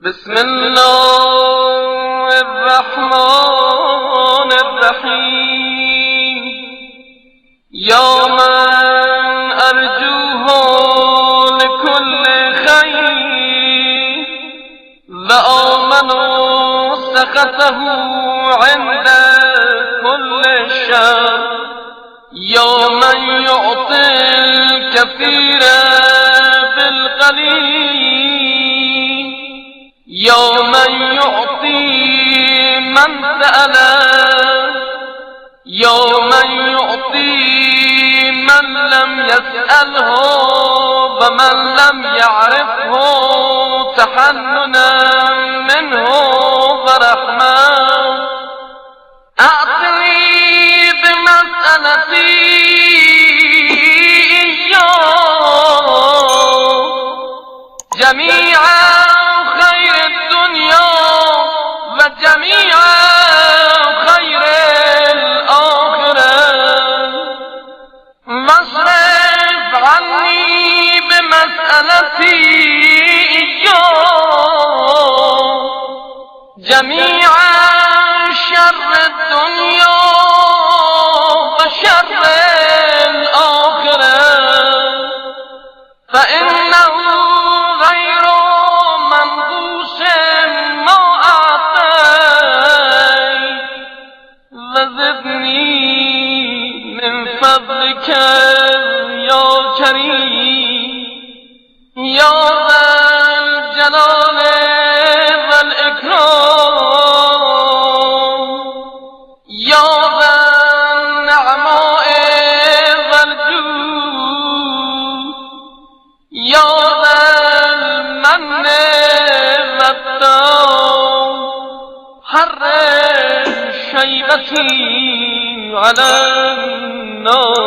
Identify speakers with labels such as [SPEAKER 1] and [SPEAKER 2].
[SPEAKER 1] بسم الله الرحمن الرحیم. یا من ارجوه لكل خیر و آمن سخطه عند كل شر. یا من یعطی الكثیر بالقلیل. یا من یعطی من سأل. یا من یعطی من لم يسأله ومن لم يعرفه تحننا منه ورحمة. أعطني بمسألتي إياه جميع خير الدنيا وجميع خير الآخرة. واصرف عني بمسألتي إياه جميع شر الدنيا وشر الآخرة. فإنه غير منقوص ما أعطيت. وزدني من فضلك يا كريم يا ذا الجلال والإكرام يا ذا النعماء والجود يا ذا المن والتام. حرم شيبتي على النار.